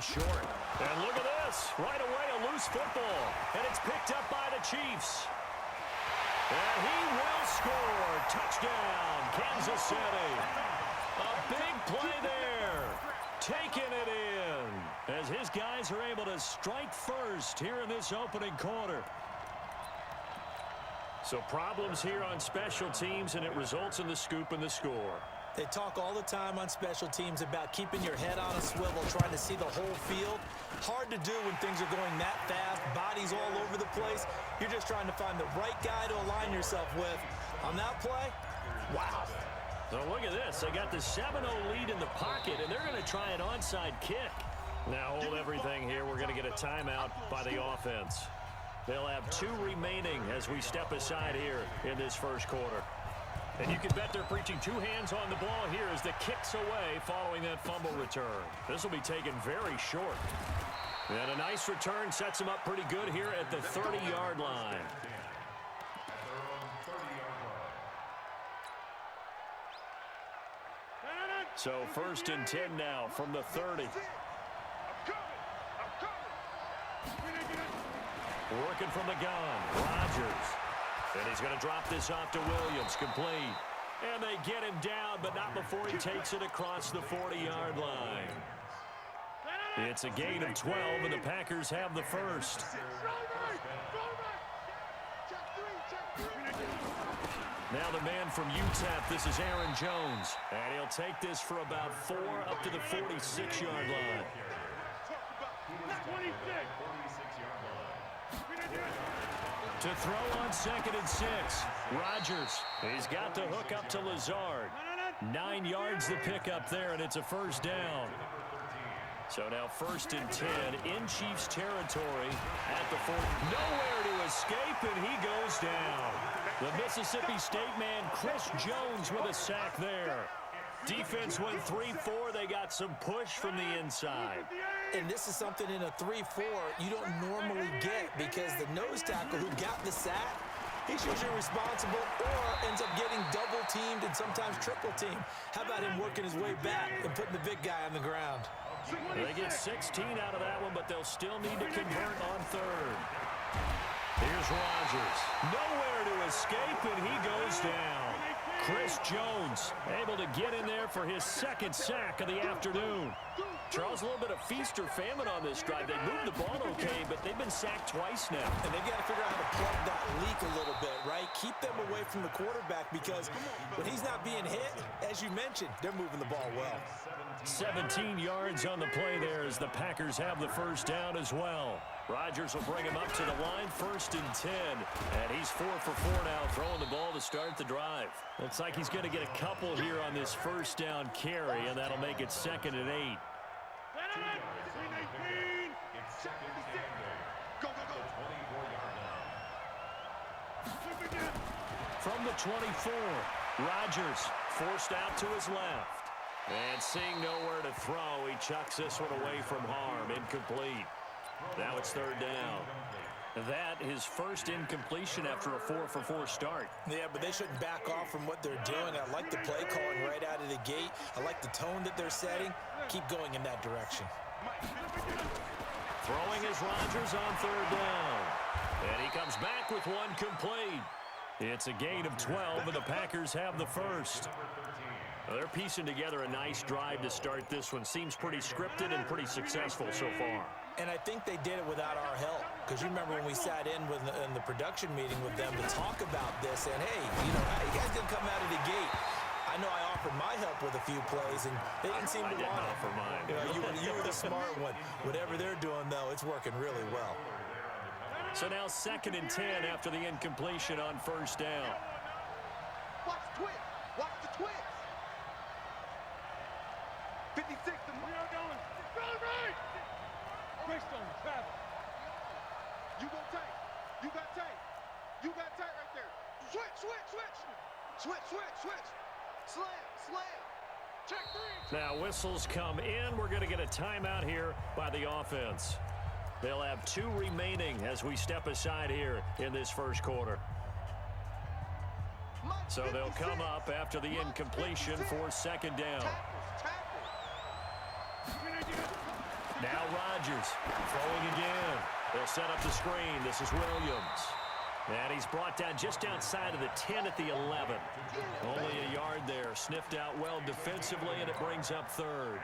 short. And look at this. Right away, a loose football. And it's picked up by the Chiefs. And he will score. Touchdown, Kansas City. A big play there. Taking it in as his guys are able to strike first here in this opening quarter. So problems here on special teams, and it results in the scoop and the score. They talk all the time on special teams about keeping your head on a swivel, trying to see the whole field. Hard to do when things are going that fast, bodies all over the place. You're just trying to find the right guy to align yourself with. On that play, wow. So look at this. They got the 7-0 lead in the pocket, and they're going to try an onside kick. Now hold everything here. We're going to get a timeout by the offense. They'll have 2 remaining as we step aside here in this first quarter. And you can bet they're preaching 2 hands on the ball here as the kick's away following that fumble return. This will be taken very short. And a nice return sets them up pretty good here at the 30-yard line. So 1st and 10 now from the 30. Working from the gun, Rodgers. And he's going to drop this off to Williams, complete. And they get him down, but not before he takes it across the 40-yard line. It's a gain of 12, and the Packers have the first. Now the man from UTEP, this is Aaron Jones. And he'll take this for about 4 up to the 46-yard line. To throw on 2nd and 6, Rodgers. He's got the hook up to Lazard. 9 yards the pick up there, and it's a first down. So now 1st and 10 in Chiefs territory at the 40. Nowhere to escape, and he goes down. The Mississippi State man, Chris Jones, with a sack there. Defense went 3-4. They got some push from the inside. And this is something in a 3-4 you don't normally get because the nose tackle who got the sack, he's usually responsible or ends up getting double-teamed and sometimes triple-teamed. How about him working his way back and putting the big guy on the ground? They get 16 out of that one, but they'll still need to convert on 3rd. Here's Rodgers. Nowhere to escape, and he goes down. Chris Jones able to get in there for his 2nd sack of the afternoon. Charles, a little bit of feast or famine on this drive. They moved the ball okay, but they've been sacked twice now. And they've got to figure out how to plug that leak a little bit, right? Keep them away from the quarterback because when he's not being hit, as you mentioned, they're moving the ball well. 17 yards on the play there as the Packers have the first down as well. Rodgers will bring him up to the line, 1st and 10. And he's 4 for 4 now, throwing the ball to start the drive. Looks like he's going to get a couple here on this first down carry, and that'll make it 2nd and 8. From the 24, Rodgers forced out to his left. And seeing nowhere to throw, he chucks this one away from harm. Incomplete. Now it's 3rd down. That his first incompletion after a 4 for 4 start. Yeah, but they shouldn't back off from what they're doing. I like the play calling right out of the gate. I like the tone that they're setting. Keep going in that direction. Throwing is Rodgers on 3rd down. And he comes back with one complete. It's a gain of 12, and the Packers have the first. Well, they're piecing together a nice drive to start this one. Seems pretty scripted and pretty successful so far. And I think they did it without our help. Because you remember when we sat in the production meeting with them to talk about this. And, hey, you know, you guys didn't come out of the gate. I know I offered my help with a few plays, and they didn't seem to want it. I didn't offer mine. You were the smart one. Whatever they're doing, though, it's working really well. So now 2nd and 10 after the incompletion on 1st down. Watch the twist. Watch the twist. 56. We are going. Go right. Greystone, travel. You go tight. You got tight. You got tight right there. Switch, switch, switch. Switch, switch, switch. Slam, slam. Check 3. Now whistles come in. We're going to get a timeout here by the offense. They'll have 2 remaining as we step aside here in this first quarter. So they'll come up after the incompletion for 2nd down. Now Rodgers throwing again. They'll set up the screen. This is Williams. And he's brought down just outside of the 10 at the 11. Only a yard there. Sniffed out well defensively, and it brings up third.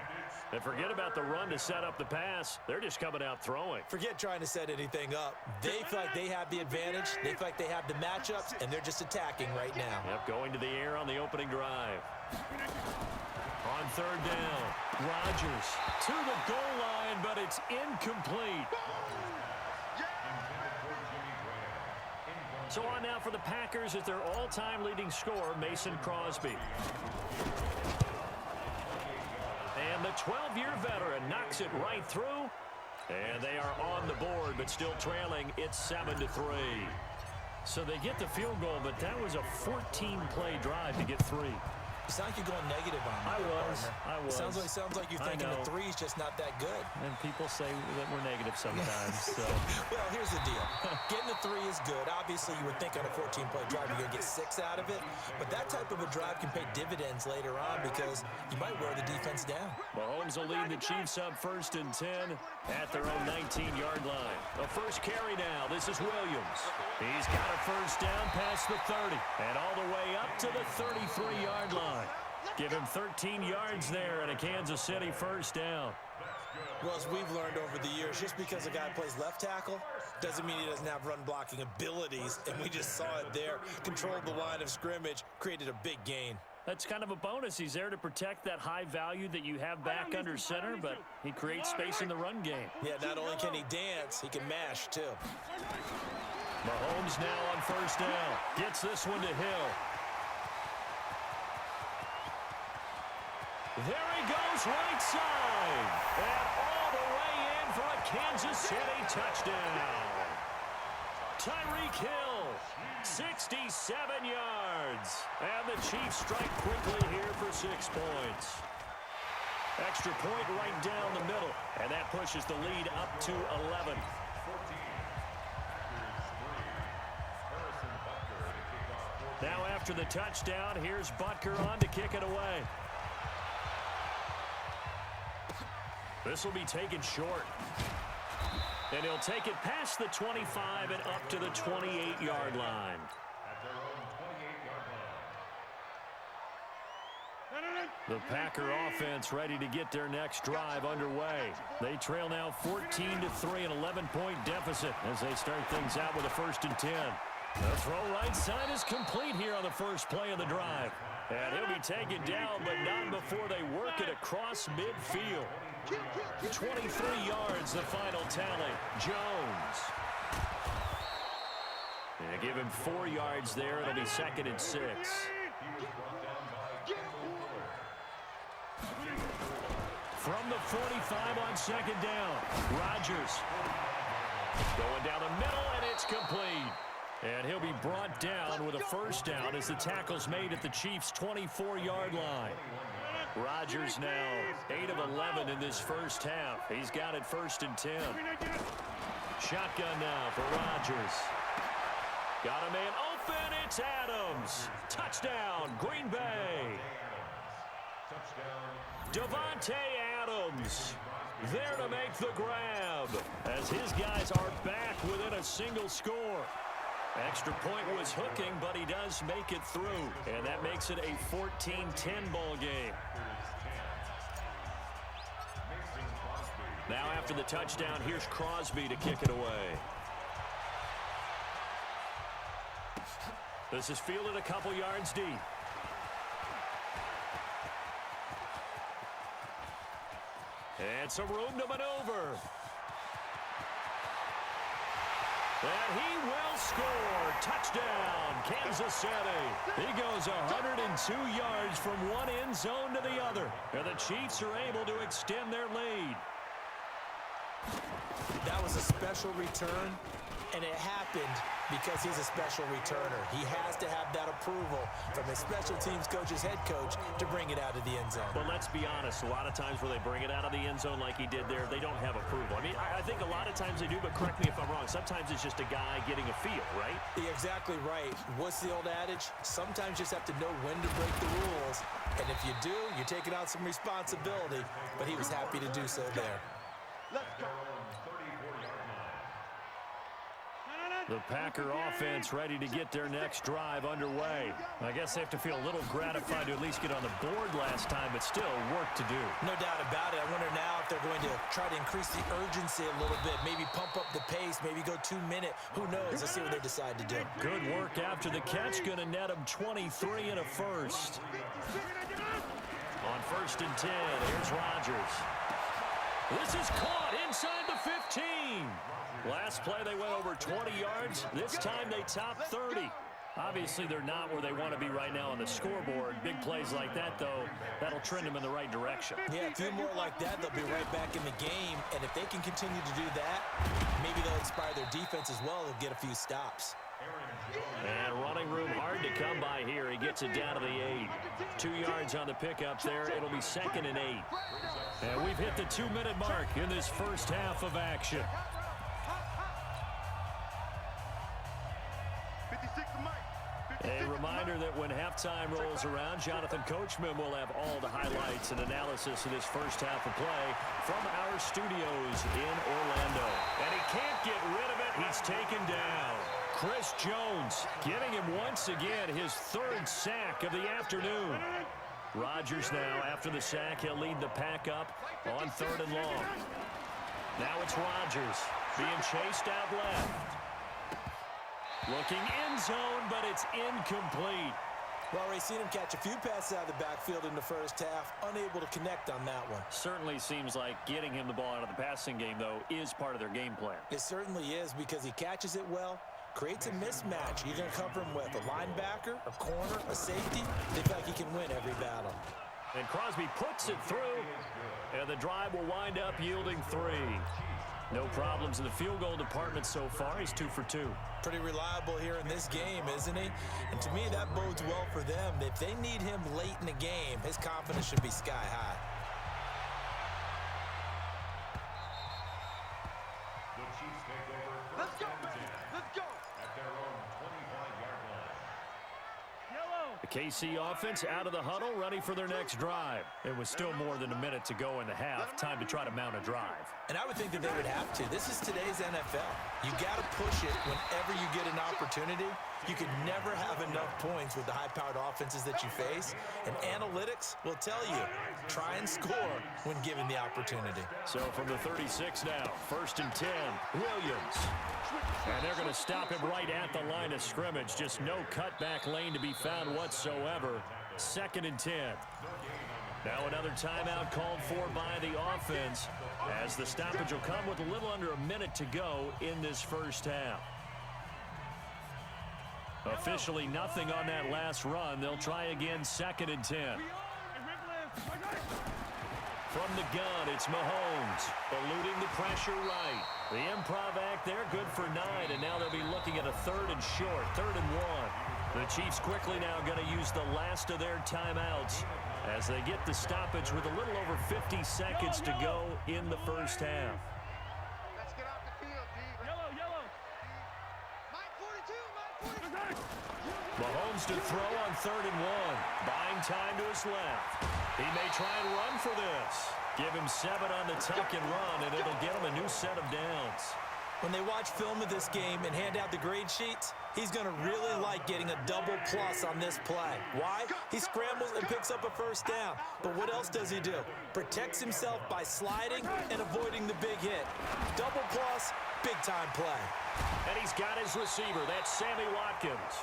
And forget about the run to set up the pass. They're just coming out throwing. Forget trying to set anything up. They feel like they have the advantage. They feel like they have the matchups, and they're just attacking right now. Yep, going to the air on the opening drive. On third down, Rodgers to the goal line, but it's incomplete. So on now for the Packers is their all-time leading scorer, Mason Crosby. And the 12-year veteran knocks it right through. And they are on the board, but still trailing. It's 7-3. So they get the field goal, but that was a 14-play drive to get 3. It's not like you're going negative on me. I was. Sounds like you're thinking the 3's just not that good. And people say that we're negative sometimes. So. Well, here's the deal. Getting the 3 is good. Obviously, you would think on a 14-play drive you're going to get 6 out of it. But that type of a drive can pay dividends later on because you might wear the defense down. Mahomes will lead the Chiefs up 1st and 10 at their own 19-yard line. The first carry now. This is Williams. He's got a first down past the 30 and all the way up to the 33-yard line. Give him 13 yards there and a Kansas City first down. Well, as we've learned over the years, just because a guy plays left tackle doesn't mean he doesn't have run-blocking abilities, and we just saw it there. Controlled the line of scrimmage, created a big gain. That's kind of a bonus. He's there to protect that high value that you have back under center, but he creates space in the run game. Yeah, not only can he dance, he can mash, too. Mahomes now on first down. Gets this one to Hill. There he goes, right side. And all the way in for a Kansas City touchdown. Tyreek Hill, 67 yards. And the Chiefs strike quickly here for 6 points. Extra point right down the middle. And that pushes the lead up to 11. Now after the touchdown, here's Butker on to kick it away. This will be taken short. And he'll take it past the 25 and up to the 28-yard line. The Packer offense ready to get their next drive underway. They trail now 14-3, an 11-point deficit as they start things out with a 1st and 10. The throw right side is complete here on the first play of the drive. And he'll be taken down, but not before they work it across midfield. 23 yards, the final tally. Jones. And give him 4 yards there. It'll be 2nd and 6. From the 45 on 2nd down. Rodgers. Going down the middle, and it's complete. And he'll be brought down with a first down as the tackle's made at the Chiefs' 24-yard line. Rodgers now 8 of 11 in this first half. He's got it 1st and 10. Shotgun now for Rodgers. Got a man open. It's Adams. Touchdown, Green Bay. Davante Adams there to make the grab as his guys are back within a single score. Extra point was hooking, but he does make it through. And that makes it a 14-10 ball game. Now after the touchdown, here's Crosby to kick it away. This is fielded a couple yards deep. And some room to maneuver. And he will score. Touchdown, Kansas City. He goes 102 yards from one end zone to the other. And the Chiefs are able to extend their lead. That was a special return, and it happened because he's a special returner. He has to have that approval from his special teams coach's head coach to bring it out of the end zone. But let's be honest, a lot of times where they bring it out of the end zone like he did there, they don't have approval. I mean, I think a lot of times they do, but correct me if I'm wrong. Sometimes it's just a guy getting a feel, right? You're exactly right. What's the old adage? Sometimes you just have to know when to break the rules. And if you do, you're taking on some responsibility. But he was happy to do so there. Let's go. The Packer offense ready to get their next drive underway. I guess they have to feel a little gratified to at least get on the board last time, but still work to do. No doubt about it. I wonder now if they're going to try to increase the urgency a little bit, maybe pump up the pace, maybe go 2 minute. Who knows? Let's see what they decide to do. Good work after the catch. Going to net them 23 and a first. On 1st and 10, here's Rodgers. This is caught inside the 15. Last play, they went over 20 yards. This time, they topped 30. Obviously, they're not where they want to be right now on the scoreboard. Big plays like that, though, that'll trend them in the right direction. Yeah, a few more like that, they'll be right back in the game. And if they can continue to do that, maybe they'll inspire their defense as well. They'll get a few stops. And running room hard to come by here. He gets it down to the 8. 2 yards on the pickup there. It'll be 2nd and 8. And we've hit the 2-minute mark in this first half of action. A reminder that when halftime rolls around, Jonathan Coachman will have all the highlights and analysis of this first half of play from our studios in Orlando. And he can't get rid of it. He's taken down. Chris Jones getting him once again his 3rd sack of the afternoon. Rodgers now, after the sack, he'll lead the pack up on 3rd and long. Now it's Rodgers being chased out left. Looking end zone, but it's incomplete. Well, we've seen him catch a few passes out of the backfield in the first half, unable to connect on that one. Certainly seems like getting him the ball out of the passing game, though, is part of their game plan. It certainly is because he catches it well, creates a mismatch. You're going to cover him with a linebacker, a corner, a safety. They feel like he can win every battle. And Crosby puts it through, and the drive will wind up yielding 3. No problems in the field goal department so far. He's 2 for 2. Pretty reliable here in this game, isn't he? And to me, that bodes well for them. If they need him late in the game, his confidence should be sky high. The Chiefs take over. Let's go, baby. Let's go. At their own 25-yard line. The KC offense out of the huddle, ready for their next drive. It was still more than a minute to go in the half. Time to try to mount a drive. And I would think that they would have to. This is today's NFL. You got to push it whenever you get an opportunity. You can never have enough points with the high-powered offenses that you face. And analytics will tell you, try and score when given the opportunity. So from the 36 now, 1st and 10, Williams. And they're going to stop him right at the line of scrimmage. Just no cutback lane to be found whatsoever. 2nd and 10. Now another timeout called for by the offense, as the stoppage will come with a little under a minute to go in this first half. Officially nothing on that last run. They'll try again, 2nd and 10. From the gun, it's Mahomes, eluding the pressure right. The improv act there, good for 9, and now they'll be looking at a 3rd and short, 3rd and 1. The Chiefs quickly now going to use the last of their timeouts as they get the stoppage with a little over 50 seconds to go in the first half. Let's get off the field, D. Yellow. Mike 42, Mike 42. Mahomes to throw on 3rd and 1. Buying time to his left. He may try and run for this. Give him 7 on the tuck and run, and it'll get him a new set of downs. When they watch film of this game and hand out the grade sheets, he's going to really like getting a double plus on this play. Why? He scrambles and picks up a first down. But what else does he do? Protects himself by sliding and avoiding the big hit. Double plus, big-time play. And he's got his receiver. That's Sammy Watkins.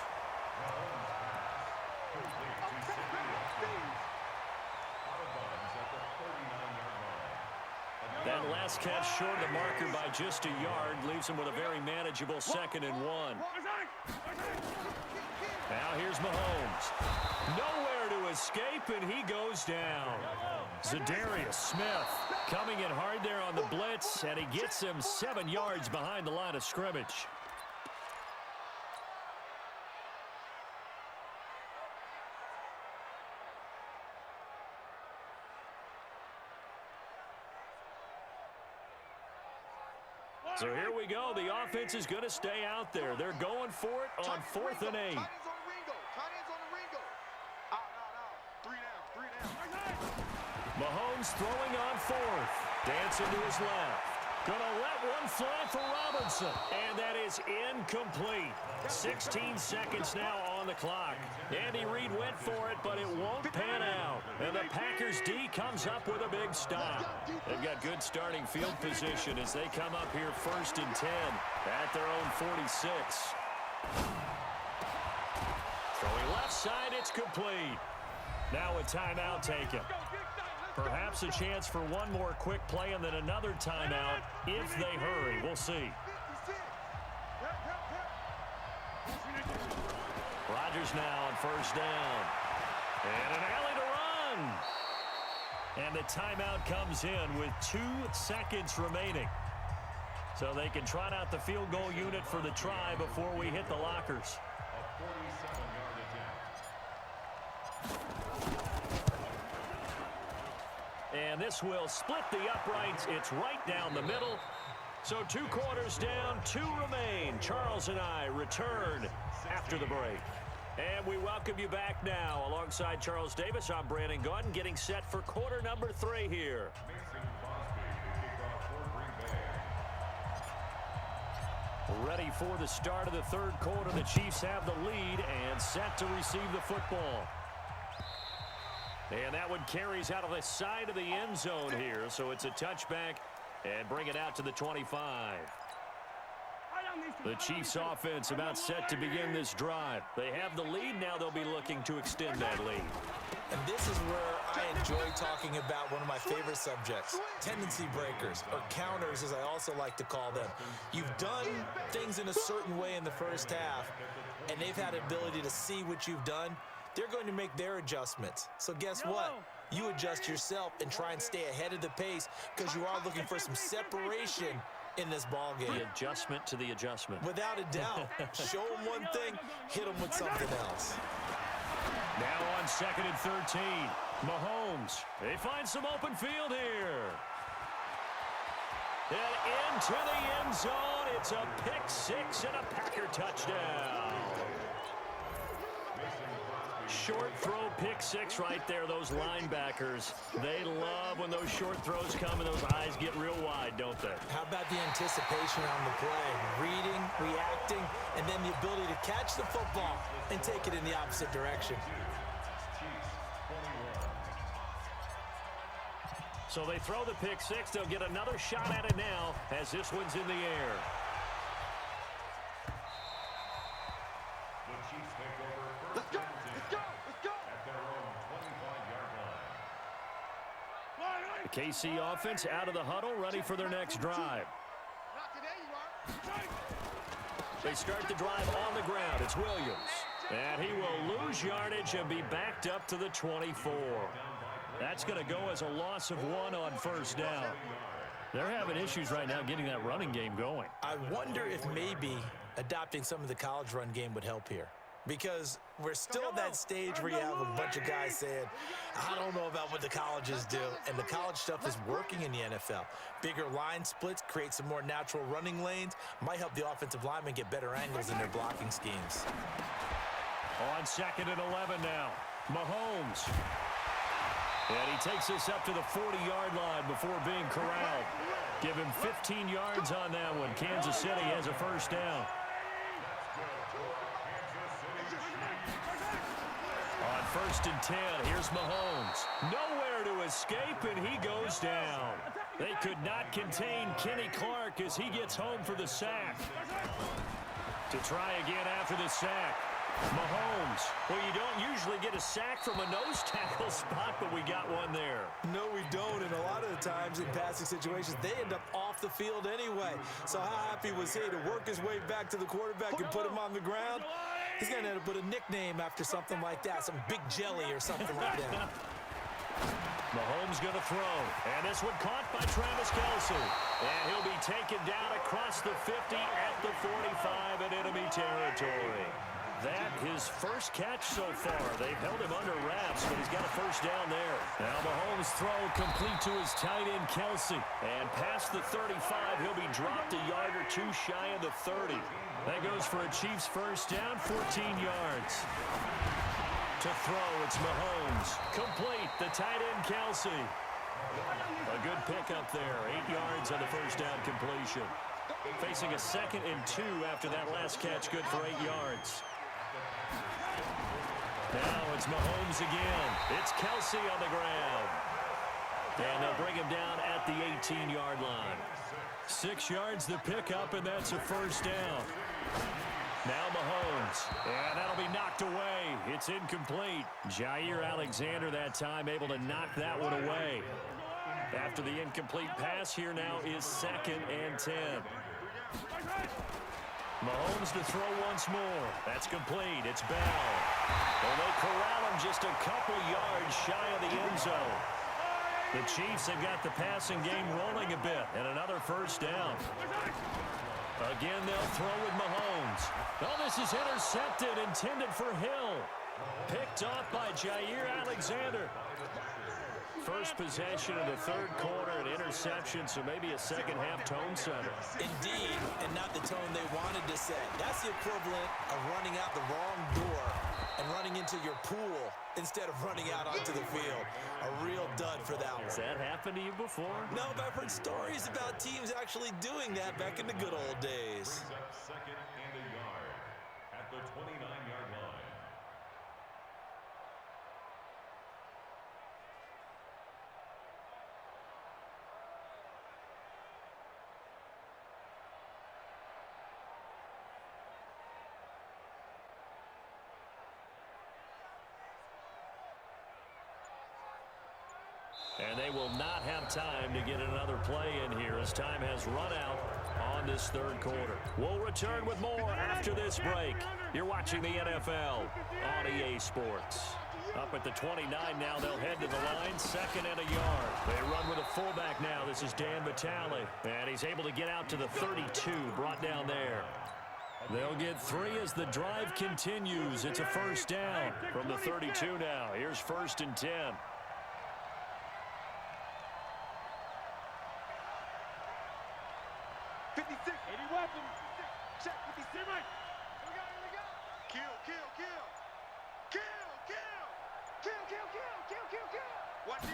That last catch short of the marker by just a yard leaves him with a very manageable 2nd and 1. Now here's Mahomes. Nowhere to escape, and he goes down. Zadarius Smith coming in hard there on the blitz, and he gets him 7 yards behind the line of scrimmage. So here we go. The offense is going to stay out there. They're going for it on 4th and 8. Tight ends on the Ringo. Tight ends on the Ringo. Out. 3 down. Mahomes throwing on 4th. Dancing to his left. flat for Robinson. And that is incomplete. 16 seconds now on the clock. Andy Reid went for it, but it won't pan out. And the Packers D comes up with a big stop. They've got good starting field position as they come up here 1st and 10 at their own 46. Throwing left side, it's complete. Now a timeout taken. Perhaps a chance for one more quick play and then another timeout if they hurry. We'll see. Rodgers now on 1st down. And an alley to run. And the timeout comes in with 2 seconds remaining. So they can trot out the field goal unit for the try before we hit the lockers. And this will split the uprights. It's right down the middle. So 2 quarters down, 2 remain. Charles and I return after the break. And we welcome you back now. Alongside Charles Davis, I'm Brandon Gaudin, getting set for quarter number 3 here. Ready for the start of the 3rd quarter. The Chiefs have the lead and set to receive the football. And that one carries out of the side of the end zone here. So it's a touchback and bring it out to the 25. The Chiefs offense about set to begin this drive. They have the lead. Now they'll be looking to extend that lead. And this is where I enjoy talking about one of my favorite subjects, tendency breakers, or counters as I also like to call them. You've done things in a certain way in the first half, and they've had ability to see what you've done. They're going to make their adjustments. So guess what? You adjust yourself and try and stay ahead of the pace because you are looking for some separation in this ball game. The adjustment to the adjustment. Without a doubt. Show them one thing, hit them with something else. Now on 2nd and 13. Mahomes. They find some open field here. And into the end zone. It's a pick-6 and a Packer touchdown. Short throw pick-6 right there. Those linebackers, they love when those short throws come and those eyes get real wide, don't they? How about the anticipation on the play? Reading, reacting, and then the ability to catch the football and take it in the opposite direction. So they throw the pick-6. They'll get another shot at it now as this one's in the air. Let's go. Let's go. Let's go. The KC offense out of the huddle, ready for their next drive. Not today, you are. They start the drive on the ground. It's Williams. And he will lose yardage and be backed up to the 24. That's going to go as a loss of 1 on 1st down. They're having issues right now getting that running game going. I wonder if maybe adopting some of the college run game would help here. Because we're still at that stage where you have a bunch of guys saying, I don't know about what the colleges do. And the college stuff is working in the NFL. Bigger line splits, create some more natural running lanes, might help the offensive linemen get better angles in their blocking schemes. On 2nd and 11 now, Mahomes. And he takes us up to the 40-yard line before being corralled. Give him 15 yards on that one. Kansas City has a 1st down. On 1st and 10, here's Mahomes. Nowhere to escape, and he goes down. They could not contain Kenny Clark as he gets home for the sack. To try again after the sack, Mahomes. Well, you don't usually get a sack from a nose tackle spot, but we got one there. No, we don't, and a lot of the times in passing situations, they end up off the field anyway. So how happy was he to work his way back to the quarterback and put him on the ground? He's going to end up with a nickname after something like that, some Big Jelly or something like that. Mahomes going to throw, and this one caught by Travis Kelce. And he'll be taken down across the 50 at the 45 in enemy territory. That his first catch so far. They've held him under wraps, but he's got a 1st down there. Now Mahomes' throw complete to his tight end Kelce. And past the 35, he'll be dropped a yard or 2 shy of the 30. That goes for a Chiefs 1st down, 14 yards. To throw, it's Mahomes. Complete, the tight end Kelce. A good pickup there, 8 yards on the 1st down completion. Facing a 2nd and 2 after that last catch, good for 8 yards. Now it's Mahomes again. It's Kelsey on the ground. And they'll bring him down at the 18-yard line. 6 yards the pickup, and that's a first down. Now Mahomes, and that'll be knocked away. It's incomplete. Jair Alexander that time able to knock that one away. After the incomplete pass, here now is 2nd and 10. Mahomes to throw once more. That's complete. It's Bell. And they corral him just a couple yards shy of the end zone. The Chiefs have got the passing game rolling a bit, and another first down. Again, they'll throw with Mahomes. Oh, this is intercepted, intended for Hill. Picked off by Jair Alexander. First possession of the 3rd quarter, an interception, so maybe a second-half tone setter. Indeed, and not the tone they wanted to set. That's the equivalent of running out the wrong door and running into your pool instead of running out onto the field. A real dud for that one. Has that happened to you before? No, but I've heard stories about teams actually doing that back in the good old days. 2nd and a yard at the 29-yard line. And they will not have time to get another play in here as time has run out on this 3rd quarter. We'll return with more after this break. You're watching the NFL on EA Sports. Up at the 29 now, they'll head to the line, 2nd and a yard. They run with a fullback now. This is Dan Vitale, and he's able to get out to the 32, brought down there. They'll get 3 as the drive continues. It's a first down from the 32 now. Here's 1st and 10. 56, 80 weapons. Check 56. Right. Here we go. Kill. Watch it.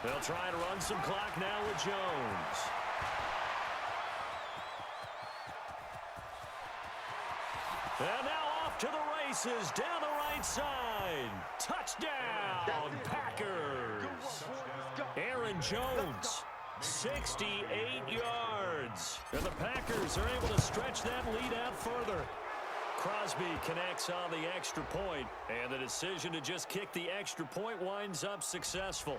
They'll try to run some clock now with Jones. And now off to the races down the right side. Touchdown, Packers. Aaron Jones. 68 yards. And the Packers are able to stretch that lead out further. Crosby connects on the extra point, and the decision to just kick the extra point winds up successful.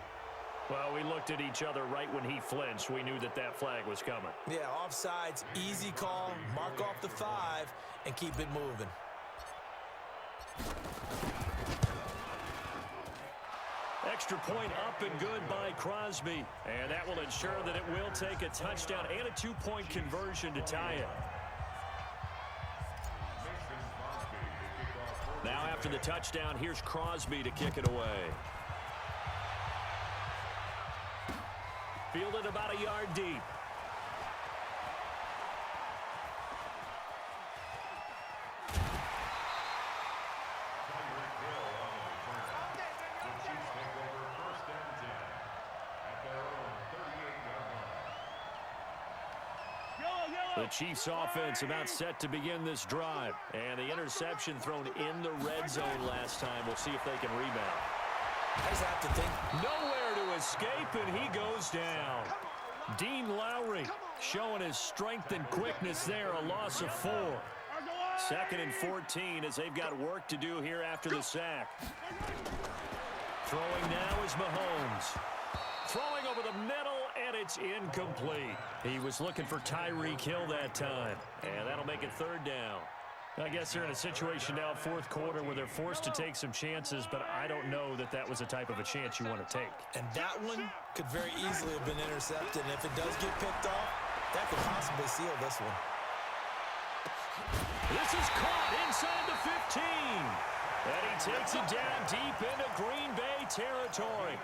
Well, we looked at each other right when he flinched. We knew that that flag was coming. Yeah, offsides, easy call, mark off the 5, and keep it moving. Extra point up and good by Crosby. And that will ensure that it will take a touchdown and a 2-point conversion to tie it. Now after the touchdown, here's Crosby to kick it away. Fielded about a yard deep. The Chiefs offense about set to begin this drive. And the interception thrown in the red zone last time. We'll see if they can rebound. I just have to think. Nowhere to escape, and he goes down. Dean Lowry showing his strength and quickness there, a loss of 4. 2nd and 14 as they've got work to do here after the sack. Throwing now is Mahomes. Throwing over the middle, and it's incomplete. He was looking for Tyreek Hill that time, and that'll make it 3rd down. I guess they're in a situation now, 4th quarter, where they're forced to take some chances, but I don't know that that was the type of a chance you want to take. And that one could very easily have been intercepted, and if it does get picked off, that could possibly seal this one. This is caught inside the 15. And he takes it down deep into Green Bay territory.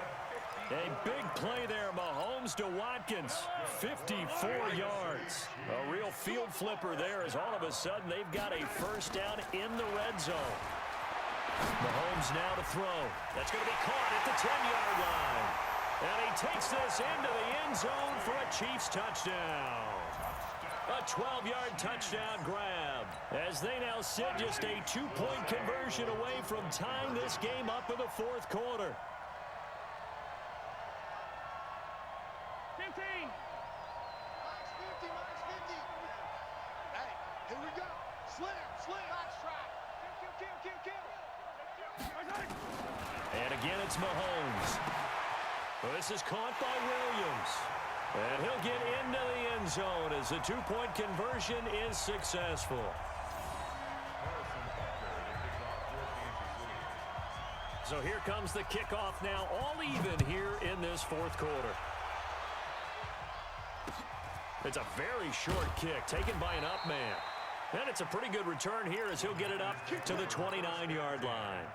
A big play there, Mahomes to Watkins, 54 yards. A real field flipper there as all of a sudden they've got a first down in the red zone. Mahomes now to throw. That's going to be caught at the 10-yard line. And he takes this into the end zone for a Chiefs touchdown. A 12-yard touchdown grab as they now sit just a 2-point conversion away from tying this game up in the fourth quarter. 15. Max 50. Hey, here we go. Slam. Box trap. Kill. And again, it's Mahomes. This is caught by Williams. And he'll get into the end zone as the 2-point conversion is successful. So here comes the kickoff now, all even here in this fourth quarter. It's a very short kick taken by an up man. And it's a pretty good return here as he'll get it up to the 29-yard line.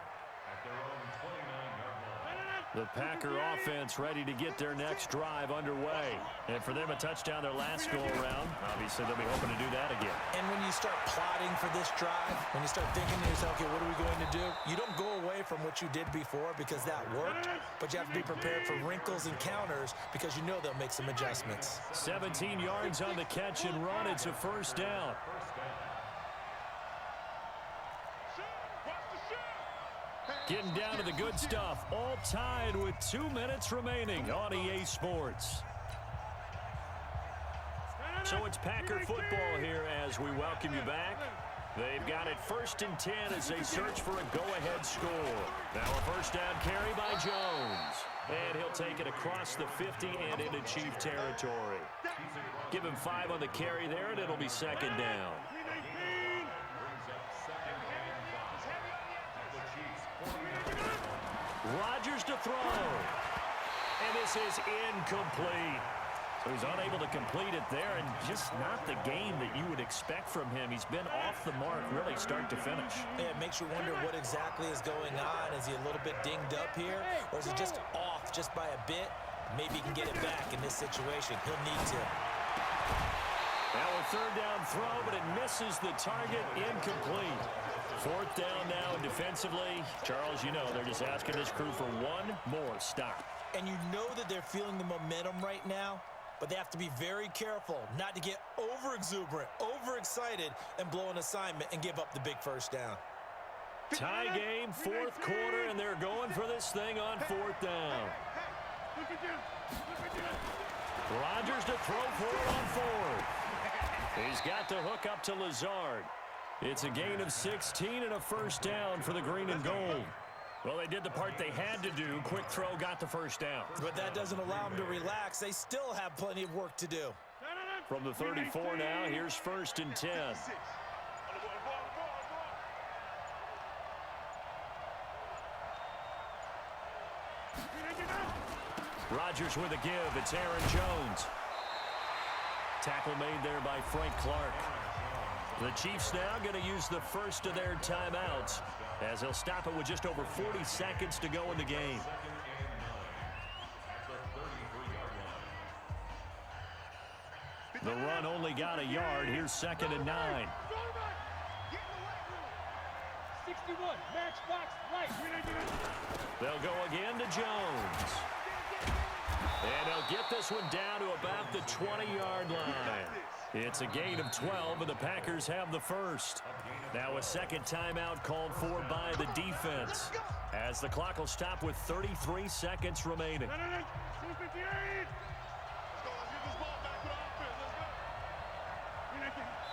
The Packer offense ready to get their next drive underway. And for them, a touchdown their last go-around. Obviously, they'll be hoping to do that again. And when you start plotting for this drive, when you start thinking to yourself, okay, what are we going to do? You don't go away from what you did before because that worked, but you have to be prepared for wrinkles and counters because you know they'll make some adjustments. 17 yards on the catch and run. It's a first down. Getting down to the good stuff, all tied with 2 minutes remaining on EA Sports. So it's Packer football here as we welcome you back. They've got it 1st and 10 as they search for a go-ahead score. Now a first down carry by Jones. And he'll take it across the 50 and into Chief territory. Give him 5 on the carry there, and it'll be second down. Rodgers to throw. And this is incomplete. So he's unable to complete it there, and just not the game that you would expect from him. He's been off the mark really start to finish. Yeah, it makes you wonder what exactly is going on. Is he a little bit dinged up here, or is he just off just by a bit? Maybe he can get it back in this situation. He'll need to. Now a third down throw, but it misses the target, incomplete. Fourth down now, and defensively, Charles, you know, they're just asking this crew for one more stop. And you know that they're feeling the momentum right now, but they have to be very careful not to get over-exuberant, overexcited, and blow an assignment and give up the big first down. Tie game, fourth quarter, and they're going for this thing on fourth down. Rodgers to throw for it on fourth. He's got the hook up to Lazard. It's a gain of 16 and a first down for the green and gold. Well, they did the part they had to do. Quick throw got the first down. But that doesn't allow them to relax. They still have plenty of work to do. From the 34 now, here's 1st and 10. Rodgers with a give. It's Aaron Jones. Tackle made there by Frank Clark. The Chiefs now going to use the first of their timeouts as they'll stop it with just over 40 seconds to go in the game. The run only got a yard. Here's 2nd and 9. 61, match box, right. They'll go again to Jones. And they'll get this one down to about the 20-yard line. It's a gain of 12, and the Packers have the first. Now a second timeout called for by the defense as the clock will stop with 33 seconds remaining.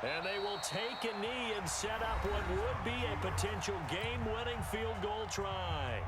And they will take a knee and set up what would be a potential game-winning field goal try.